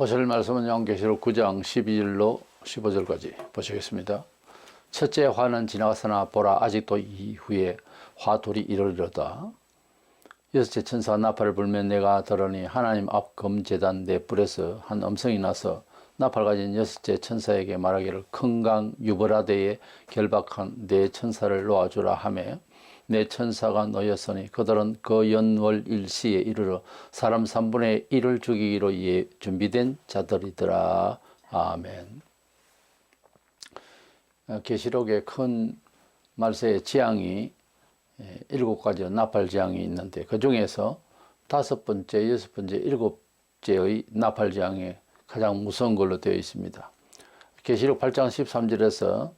보실 말씀은 요한계시록 9장 12절로 15절까지 보시겠습니다. 첫째 화는 지나갔으나 보라 아직도 이후에 화 둘이 이르리로다. 여섯째 천사가 나팔을 불면 내가 들으니 하나님 앞 금제단 네 뿔에서 한 음성이 나서 나팔 가진 여섯째 천사에게 말하기를 큰 강 유브라데에 결박한 네 천사를 놓아주라 하며 네 천사가 놓였으니 그들은 그 연월 일시에 이르러 사람 3분의 1을 죽이기로 준비된 자들이더라. 아멘. 계시록에 큰 말세의 재앙이 7가지 나팔 재앙이 있는데 그 중에서 5번째, 6번째, 7번째의 나팔 재앙이 가장 무서운 걸로 되어 있습니다. 계시록 8장 13절에서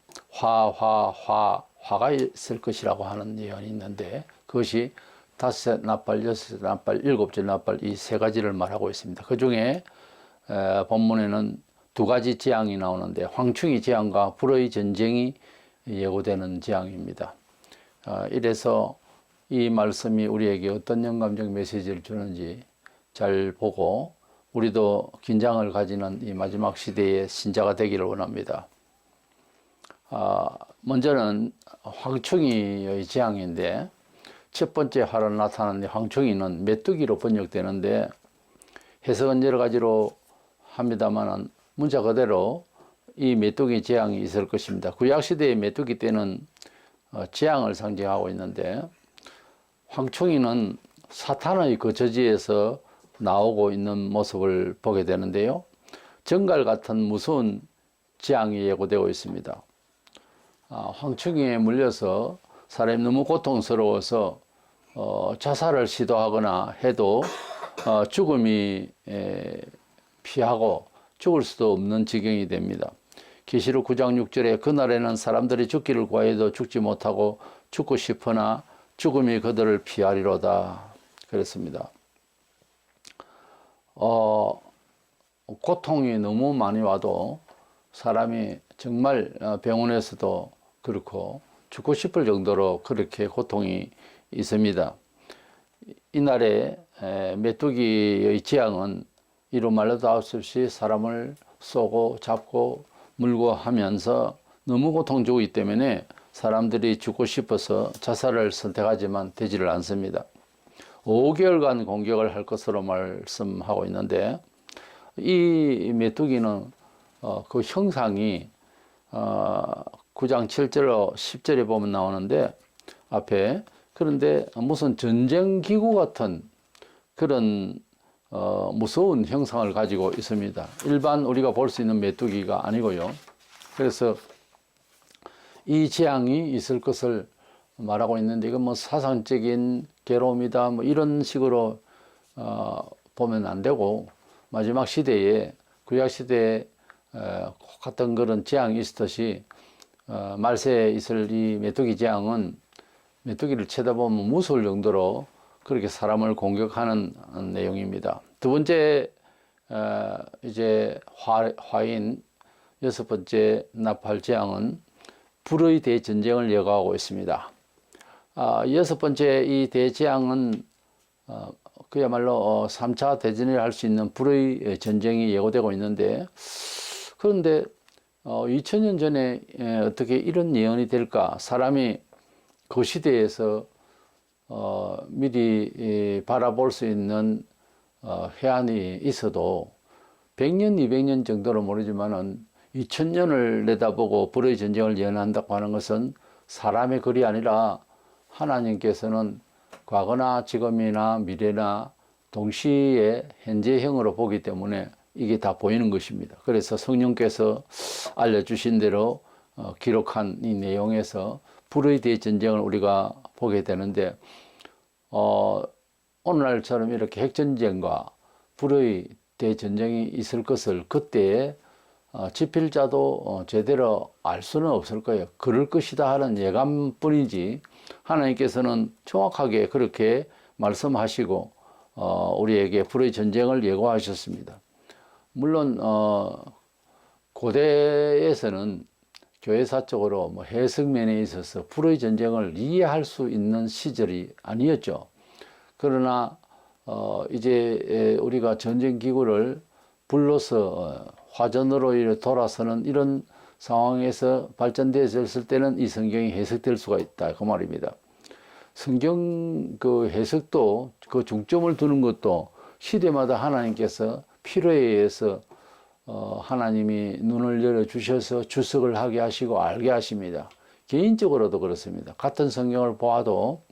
화가 있을 것이라고 하는 예언이 있는데 그것이 5째 나팔, 6째 나팔, 7째 나팔 이 3가지를 말하고 있습니다. 그 중에 본문에는 2가지 재앙이 나오는데 황충의 재앙과 불의 전쟁이 예고되는 재앙입니다. 이래서 이 말씀이 우리에게 어떤 영감적 메시지를 주는지 잘 보고 우리도 긴장을 가지는 이 마지막 시대의 신자가 되기를 원합니다. 먼저는 황충이의 재앙인데 첫 번째 화로 나타나는 황충이는 메뚜기로 번역되는데 해석은 여러 가지로 합니다만 문자 그대로 이 메뚜기 재앙이 있을 것입니다. 구약시대의 메뚜기 때는 재앙을 상징하고 있는데 황충이는 사탄의 그 저지에서 나오고 있는 모습을 보게 되는데요. 정갈 같은 무서운 재앙이 예고되고 있습니다. 황충이에 물려서 사람이 너무 고통스러워서 자살을 시도하거나 해도 죽음이 피하고 죽을 수도 없는 지경이 됩니다. 계시록 9장 6절에 그날에는 사람들이 죽기를 구하여도 죽지 못하고 죽고 싶으나 죽음이 그들을 피하리로다 그랬습니다. 고통이 너무 많이 와도 사람이 정말 병원에서도 그렇고 죽고 싶을 정도로 그렇게 고통이 있습니다. 이날에 메뚜기의 재앙은 이로 말로도 할 수 없이 사람을 쏘고 잡고 물고 하면서 너무 고통주기 때문에 사람들이 죽고 싶어서 자살을 선택하지만 되지를 않습니다. 5개월간 공격을 할 것으로 말씀하고 있는데 이 메뚜기는 그 형상이 9장 7절 10절에 보면 나오는데 앞에 그런데 무슨 전쟁기구 같은 그런 무서운 형상을 가지고 있습니다. 일반 우리가 볼 수 있는 메뚜기가 아니고요. 그래서 이 재앙이 있을 것을 말하고 있는데 이건 뭐 사상적인 괴로움이다 뭐 이런 식으로 보면 안 되고 마지막 시대에 구약 시대에 같은 그런 재앙이 있었듯이 말세에 있을 이 메뚜기 재앙은 메뚜기를 쳐다보면 무서울 정도로 그렇게 사람을 공격하는 내용입니다. 두 번째 이제 화인 6번째 나팔 재앙은 불의 대전쟁을 예고하고 있습니다. 6번째 이 대재앙은 그야말로 3차 대전을 할 수 있는 불의 전쟁이 예고되고 있는데 그런데 2000년 전에 어떻게 이런 예언이 될까? 사람이 그 시대에서 미리 바라볼 수 있는 해안이 있어도 100년, 200년 정도로 모르지만은 2000년을 내다보고 불의 전쟁을 예언한다고 하는 것은 사람의 글이 아니라 하나님께서는 과거나 지금이나 미래나 동시에 현재형으로 보기 때문에 이게 다 보이는 것입니다. 그래서 성령께서 알려주신 대로 기록한 이 내용에서 불의 대전쟁을 우리가 보게 되는데 오늘날처럼 이렇게 핵전쟁과 불의 대전쟁이 있을 것을 그때에 지필자도 제대로 알 수는 없을 거예요. 그럴 것이다 하는 예감뿐이지 하나님께서는 정확하게 그렇게 말씀하시고 우리에게 불의 전쟁을 예고하셨습니다. 물론 고대에서는 교회사적으로 뭐 해석면에 있어서 불의 전쟁을 이해할 수 있는 시절이 아니었죠. 그러나 이제 우리가 전쟁 기구를 불로서 화전으로 돌아서는 이런 상황에서 발전되었을 때는 이 성경이 해석될 수가 있다 그 말입니다. 성경 그 해석도 그 중점을 두는 것도 시대마다 하나님께서 필요에 의해서 하나님이 눈을 열어 주셔서 주석을 하게 하시고 알게 하십니다. 개인적으로도 그렇습니다. 같은 성경을 보아도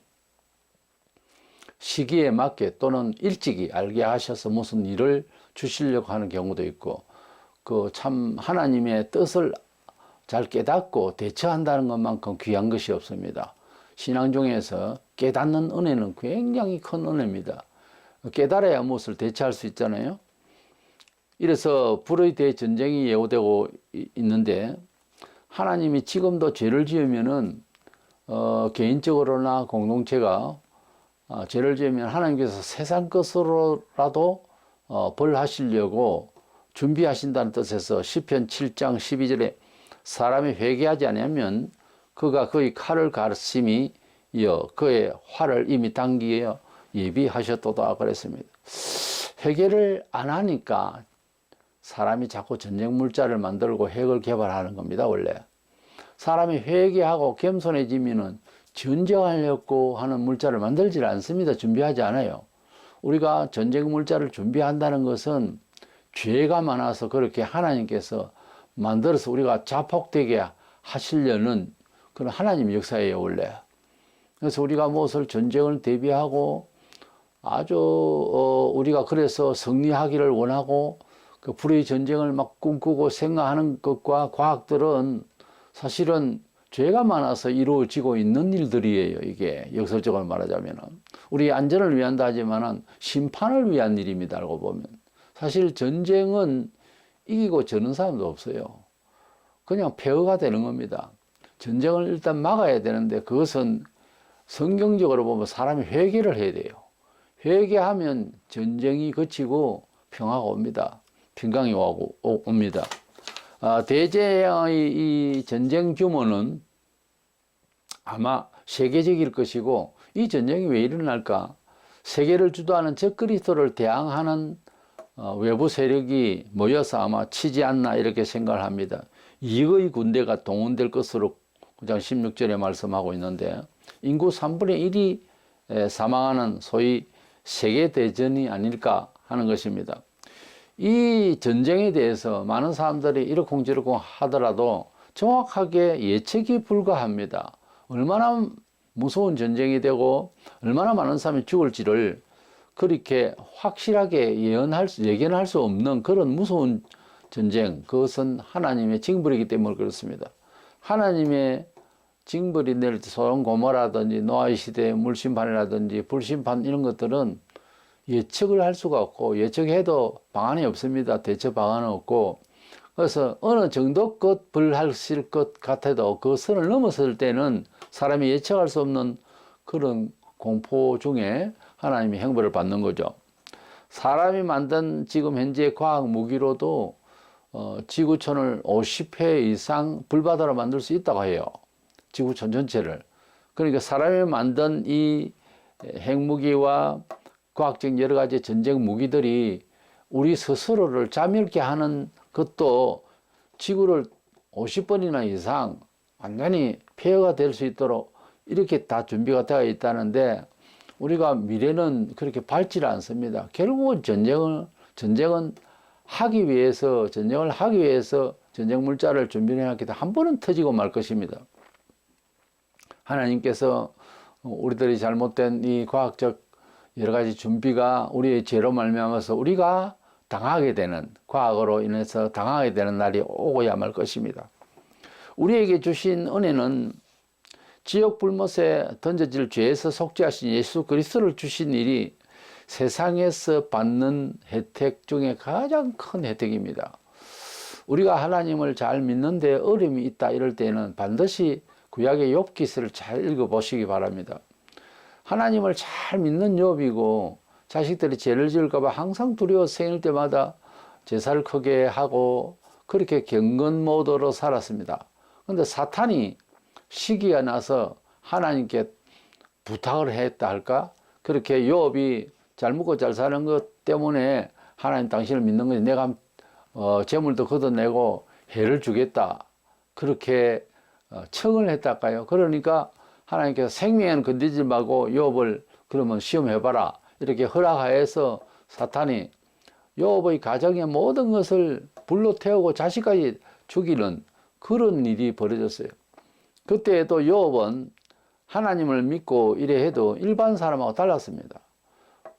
시기에 맞게 또는 일찍이 알게 하셔서 무슨 일을 주시려고 하는 경우도 있고 그 참 하나님의 뜻을 잘 깨닫고 대처한다는 것만큼 귀한 것이 없습니다. 신앙 중에서 깨닫는 은혜는 굉장히 큰 은혜입니다. 깨달아야 무엇을 대처할 수 있잖아요. 이래서 불의 대전쟁이 예고되고 있는데 하나님이 지금도 죄를 지으면은 개인적으로나 공동체가 죄를 지으면 하나님께서 세상 것으로라도 벌하시려고 준비하신다는 뜻에서 시편 7장 12절에 사람이 회개하지 않으면 그가 그의 칼을 가르심이여 그의 활을 이미 당기어 예비하셨도다 그랬습니다. 회개를 안 하니까 사람이 자꾸 전쟁 물자를 만들고 핵을 개발하는 겁니다. 원래 사람이 회개하고 겸손해지면은 전쟁하려고 하는 물자를 만들지 않습니다. 준비하지 않아요. 우리가 전쟁 물자를 준비한다는 것은 죄가 많아서 그렇게 하나님께서 만들어서 우리가 자폭되게 하시려는 그런 하나님의 역사예요 원래. 그래서 우리가 무엇을 전쟁을 대비하고 아주 우리가 그래서 승리하기를 원하고 그 불의 전쟁을 막 꿈꾸고 생각하는 것과 과학들은 사실은 죄가 많아서 이루어지고 있는 일들이에요. 이게 역설적으로 말하자면 우리 안전을 위한다 하지만은 심판을 위한 일입니다. 알고 보면 사실 전쟁은 이기고 저는 사람도 없어요. 그냥 폐허가 되는 겁니다. 전쟁을 일단 막아야 되는데 그것은 성경적으로 보면 사람이 회개를 해야 돼요. 회개하면 전쟁이 그치고 평화가 옵니다. 평강이 옵니다. 대제의 이 전쟁 규모는 아마 세계적일 것이고 이 전쟁이 왜 일어날까? 세계를 주도하는 적그리스도를 대항하는 외부 세력이 모여서 아마 치지 않나 이렇게 생각을 합니다. 이의 군대가 동원될 것으로 9장 16절에 말씀하고 있는데 인구 3분의 1이 사망하는 소위 세계대전이 아닐까 하는 것입니다. 이 전쟁에 대해서 많은 사람들이 이러쿵저러쿵 하더라도 정확하게 예측이 불가합니다. 얼마나 무서운 전쟁이 되고 얼마나 많은 사람이 죽을지를 그렇게 확실하게 예견할 수 없는 그런 무서운 전쟁, 그것은 하나님의 징벌이기 때문에 그렇습니다. 하나님의 징벌이 내릴 때 소돔 고모라든지 노아의 시대의 물심판이라든지 불심판 이런 것들은 예측을 할 수가 없고 예측해도 방안이 없습니다. 대처 방안은 없고 그래서 어느 정도 것 벌하실 것 같아도 그 선을 넘었을 때는 사람이 예측할 수 없는 그런 공포 중에 하나님이 형벌을 받는 거죠. 사람이 만든 지금 현재 과학 무기로도 지구촌을 50회 이상 불바다로 만들 수 있다고 해요. 지구촌 전체를. 그러니까 사람이 만든 이 핵무기와 과학적 여러 가지 전쟁 무기들이 우리 스스로를 자멸케 하는 것도 지구를 50번이나 이상 완전히 폐허가 될 수 있도록 이렇게 다 준비가 되어 있다는데 우리가 미래는 그렇게 밝지를 않습니다. 결국은 전쟁을 하기 위해서 전쟁 물자를 준비해 놨기 때문에 한 번은 터지고 말 것입니다. 하나님께서 우리들이 잘못된 이 과학적 여러 가지 준비가 우리의 죄로 말미암아서 우리가 당하게 되는, 과거로 인해서 당하게 되는 날이 오고야 말 것입니다. 우리에게 주신 은혜는 지옥 불못에 던져질 죄에서 속죄하신 예수 그리스도를 주신 일이 세상에서 받는 혜택 중에 가장 큰 혜택입니다. 우리가 하나님을 잘 믿는데 어려움이 있다 이럴 때는 반드시 구약의 욥기서를 잘 읽어보시기 바랍니다. 하나님을 잘 믿는 욥이고 자식들이 죄를 지을까 봐 항상 두려워 생일 때마다 제사를 크게 하고 그렇게 경건 모드로 살았습니다. 그런데 사탄이 시기가 나서 하나님께 부탁을 했다 할까? 그렇게 욥이 잘 먹고 잘 사는 것 때문에 하나님 당신을 믿는 거지. 내가 재물도 걷어내고 해를 주겠다. 그렇게 청을 했달까요? 그러니까 하나님께서 생명에는 건드리지 말고 욥을 그러면 시험해봐라. 이렇게 허락하여서 사탄이 욥의 가정의 모든 것을 불로 태우고 자식까지 죽이는 그런 일이 벌어졌어요. 그때에도 욥은 하나님을 믿고 이래 해도 일반 사람하고 달랐습니다.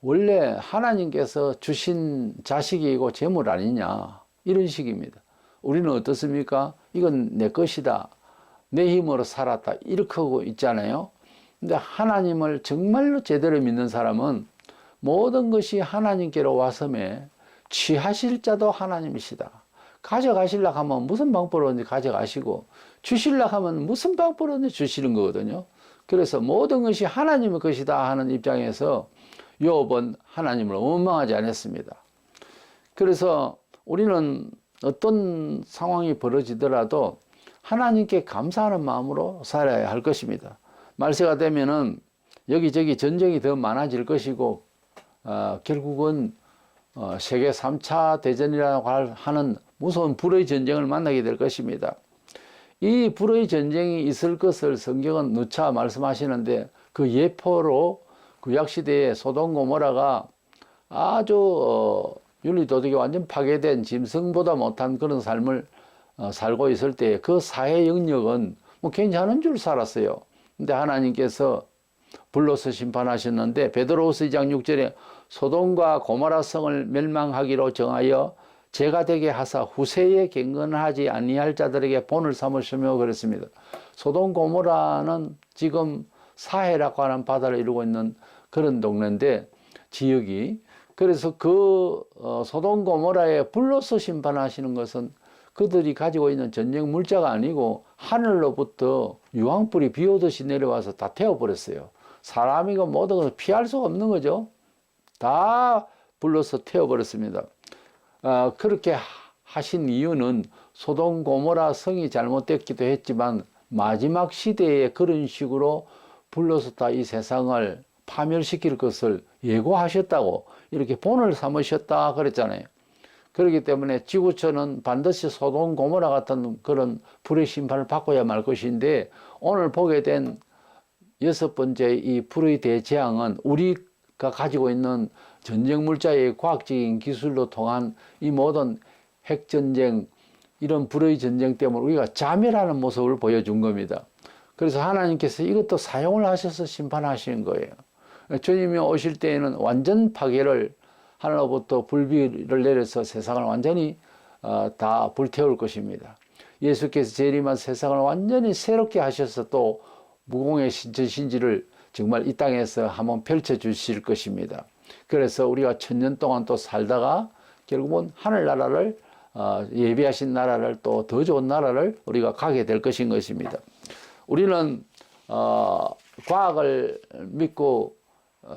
원래 하나님께서 주신 자식이고 재물 아니냐 이런 식입니다. 우리는 어떻습니까? 이건 내 것이다. 내 힘으로 살았다. 이렇게 하고 있잖아요. 근데 하나님을 정말로 제대로 믿는 사람은 모든 것이 하나님께로 왔음에 취하실 자도 하나님이시다. 가져가시려고 하면 무슨 방법으로든지 가져가시고 주시려고 하면 무슨 방법으로든지 주시는 거거든요. 그래서 모든 것이 하나님의 것이다 하는 입장에서 욥은 하나님을 원망하지 않았습니다. 그래서 우리는 어떤 상황이 벌어지더라도 하나님께 감사하는 마음으로 살아야 할 것입니다. 말세가 되면은 여기저기 전쟁이 더 많아질 것이고 결국은 세계 3차 대전이라고 하는 무서운 불의 전쟁을 만나게 될 것입니다. 이 불의 전쟁이 있을 것을 성경은 누차 말씀하시는데 그 예포로 구약시대에 소돔 고모라가 아주 윤리도덕이 완전 파괴된 짐승보다 못한 그런 삶을 살고 있을 때 그 사회 영역은 뭐 괜찮은 줄 살았어요. 근데 하나님께서 불로서 심판하셨는데 베드로후서 2장 6절에 소돔과 고모라 성을 멸망하기로 정하여 죄가 되게 하사 후세에 경건하지 아니할 자들에게 본을 삼으시며 그랬습니다. 소돔 고모라는 지금 사해라고 하는 바다를 이루고 있는 그런 동네인데 지역이 그래서 그 소돔 고모라에 불로서 심판하시는 것은 그들이 가지고 있는 전쟁 물자가 아니고 하늘로부터 유황불이 비 오듯이 내려와서 다 태워버렸어요. 사람이고 모든 것을 피할 수가 없는 거죠. 다 불러서 태워버렸습니다. 그렇게 하신 이유는 소돔 고모라 성이 잘못됐기도 했지만 마지막 시대에 그런 식으로 불러서 다 이 세상을 파멸시킬 것을 예고하셨다고 이렇게 본을 삼으셨다 그랬잖아요. 그렇기 때문에 지구촌은 반드시 소돔 고모라 같은 그런 불의 심판을 받고야 말 것인데 오늘 보게 된 6번째 이 불의 대재앙은 우리가 가지고 있는 전쟁 물자의 과학적인 기술로 통한 이 모든 핵전쟁 이런 불의 전쟁 때문에 우리가 자멸하는 모습을 보여준 겁니다. 그래서 하나님께서 이것도 사용을 하셔서 심판하시는 거예요. 주님이 오실 때에는 완전 파괴를 하늘로부터 불비를 내려서 세상을 완전히 다 불태울 것입니다. 예수께서 재림한 세상을 완전히 새롭게 하셔서 또 무공의 신지를 정말 이 땅에서 한번 펼쳐 주실 것입니다. 그래서 우리가 1000년 동안 또 살다가 결국은 하늘나라를 예비하신 나라를 또 더 좋은 나라를 우리가 가게 될 것인 것입니다. 우리는 과학을 믿고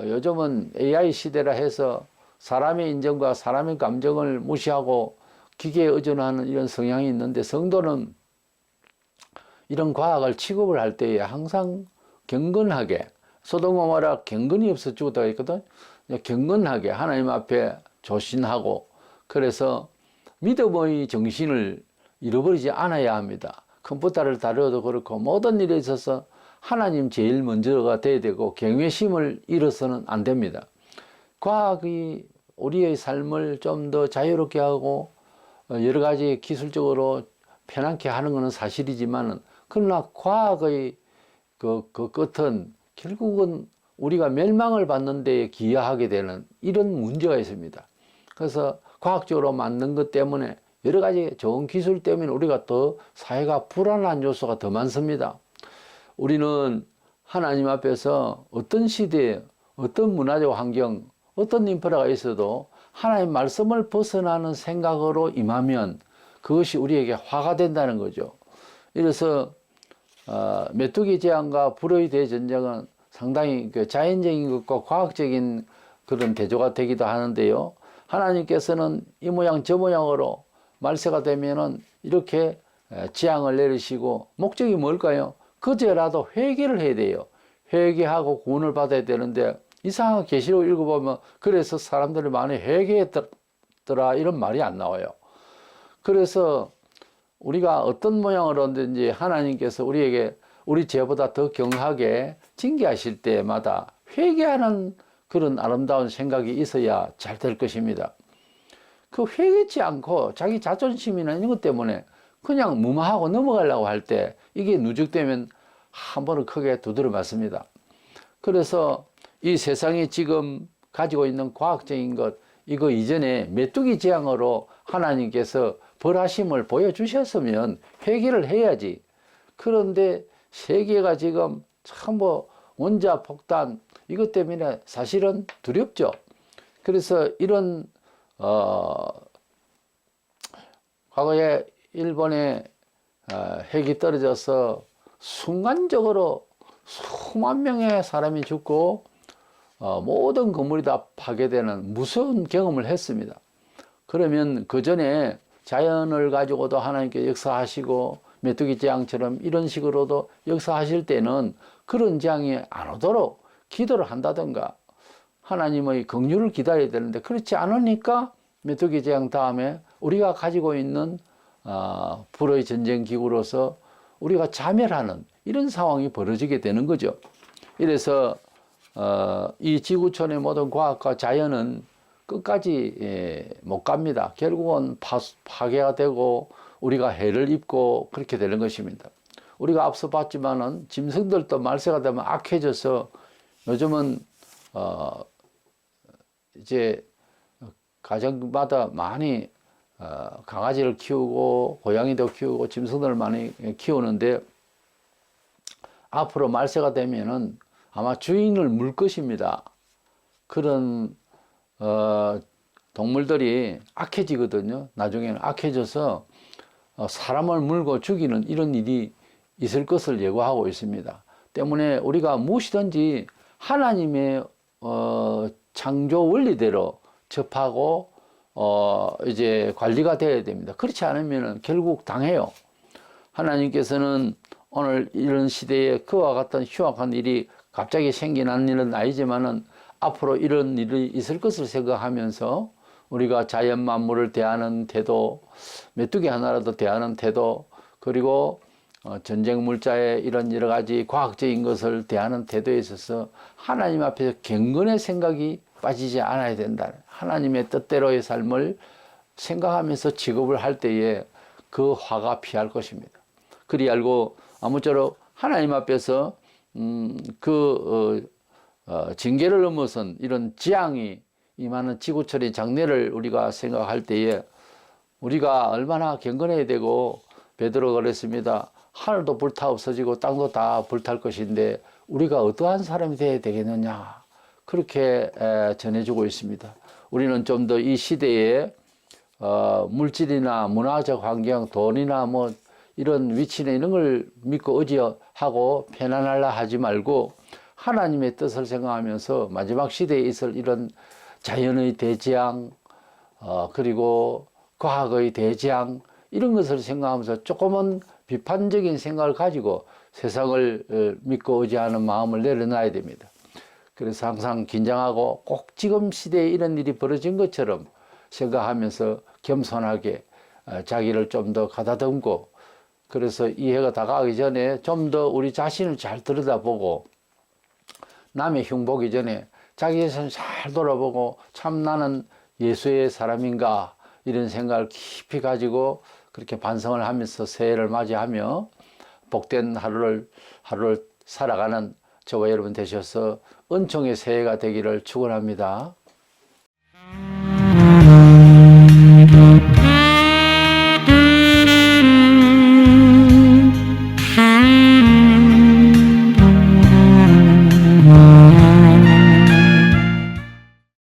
요즘은 AI 시대라 해서 사람의 인정과 사람의 감정을 무시하고 기계에 의존하는 이런 성향이 있는데 성도는 이런 과학을 취급을 할 때에 항상 경건하게 소돔 고모라 경건이 없어 죽었다고 했거든. 경건하게 하나님 앞에 조신하고 그래서 믿음의 정신을 잃어버리지 않아야 합니다. 컴퓨터를 다뤄도 그렇고 모든 일에 있어서 하나님 제일 먼저가 돼야 되고 경외심을 잃어서는 안 됩니다. 과학이 우리의 삶을 좀 더 자유롭게 하고 여러 가지 기술적으로 편하게 하는 것은 사실이지만 그러나 과학의 그 끝은 결국은 우리가 멸망을 받는 데에 기여하게 되는 이런 문제가 있습니다. 그래서 과학적으로 만든 것 때문에 여러 가지 좋은 기술 때문에 우리가 더 사회가 불안한 요소가 더 많습니다. 우리는 하나님 앞에서 어떤 시대에 어떤 문화적 환경 어떤 인프라가 있어도 하나님 말씀을 벗어나는 생각으로 임하면 그것이 우리에게 화가 된다는 거죠. 이래서 메뚜기 재앙과 불의 대전쟁은 상당히 자연적인 것과 과학적인 그런 대조가 되기도 하는데요. 하나님께서는 이 모양 저 모양으로 말세가 되면은 이렇게 재앙을 내리시고 목적이 뭘까요? 그제라도 회개를 해야 돼요. 회개하고 구원을 받아야 되는데 이상하게 계시록 읽어보면 그래서 사람들이 많이 회개했다 하셨더라 이런 말이 안 나와요. 그래서 우리가 어떤 모양으로든지 하나님께서 우리에게 우리 죄보다 더 경하게 징계하실 때마다 회개하는 그런 아름다운 생각이 있어야 잘 될 것입니다. 그 회개치 않고 자기 자존심이나 이런 것 때문에 그냥 무마하고 넘어가려고 할 때 이게 누적되면 한 번은 크게 두드려 맞습니다. 그래서 이 세상이 지금 가지고 있는 과학적인 것, 이거 이전에 메뚜기 재앙으로 하나님께서 벌하심을 보여주셨으면 회개를 해야지. 그런데 세계가 지금 참 원자 폭탄 이것 때문에 사실은 두렵죠. 그래서 이런 과거에 일본에 핵이 떨어져서 순간적으로 수만 명의 사람이 죽고 모든 건물이 다 파괴되는 무서운 경험을 했습니다. 그러면 그 전에 자연을 가지고도 하나님께 역사하시고 메뚜기 재앙처럼 이런 식으로도 역사하실 때는 그런 재앙이 안 오도록 기도를 한다든가 하나님의 긍휼을 기다려야 되는데 그렇지 않으니까 메뚜기 재앙 다음에 우리가 가지고 있는 불의 전쟁 기구로서 우리가 자멸하는 이런 상황이 벌어지게 되는 거죠. 이래서 이 지구촌의 모든 과학과 자연은 끝까지 못 갑니다. 결국은 파괴가 되고 우리가 해를 입고 그렇게 되는 것입니다. 우리가 앞서 봤지만은 짐승들도 말세가 되면 악해져서 요즘은 이제 가정마다 많이 강아지를 키우고 고양이도 키우고 짐승들을 많이 키우는데 앞으로 말세가 되면은 아마 주인을 물 것입니다. 그런 동물들이 악해지거든요. 나중에는 악해져서 사람을 물고 죽이는 이런 일이 있을 것을 예고하고 있습니다. 때문에 우리가 무엇이든지 하나님의 창조 원리대로 접하고 이제 관리가 되어야 됩니다. 그렇지 않으면 결국 당해요. 하나님께서는 오늘 이런 시대에 그와 같은 흉악한 일이 갑자기 생겨난 일은 아니지만은 앞으로 이런 일이 있을 것을 생각하면서 우리가 자연 만물을 대하는 태도, 메뚜기 하나라도 대하는 태도, 그리고 전쟁 물자의 이런 여러 가지 과학적인 것을 대하는 태도에 있어서 하나님 앞에서 경건의 생각이 빠지지 않아야 된다. 하나님의 뜻대로의 삶을 생각하면서 직업을 할 때에 그 화가 피할 것입니다. 그리 알고 아무쪼록 하나님 앞에서 징계를 넘어선 이런 재앙이 임하는 지구촌의 장래를 우리가 생각할 때에 우리가 얼마나 경건해야 되고 베드로가 그랬습니다. 하늘도 불타 없어지고 땅도 다 불탈 것인데 우리가 어떠한 사람이 되어야 되겠느냐 그렇게 전해주고 있습니다. 우리는 좀 더 이 시대에 물질이나 문화적 환경, 돈이나 뭐 이런 위치나 이런 걸 믿고 의지하고 편안하려 하지 말고 하나님의 뜻을 생각하면서 마지막 시대에 있을 이런 자연의 대재앙 그리고 과학의 대재앙 이런 것을 생각하면서 조금은 비판적인 생각을 가지고 세상을 믿고 의지하는 마음을 내려놔야 됩니다. 그래서 항상 긴장하고 꼭 지금 시대에 이런 일이 벌어진 것처럼 생각하면서 겸손하게 자기를 좀 더 가다듬고 그래서 이 해가 다가가기 전에 좀 더 우리 자신을 잘 들여다보고 남의 흉 보기 전에 자기 자신을 잘 돌아보고 참 나는 예수의 사람인가 이런 생각을 깊이 가지고 그렇게 반성을 하면서 새해를 맞이하며 복된 하루를 살아가는 저와 여러분 되셔서 은총의 새해가 되기를 축원합니다.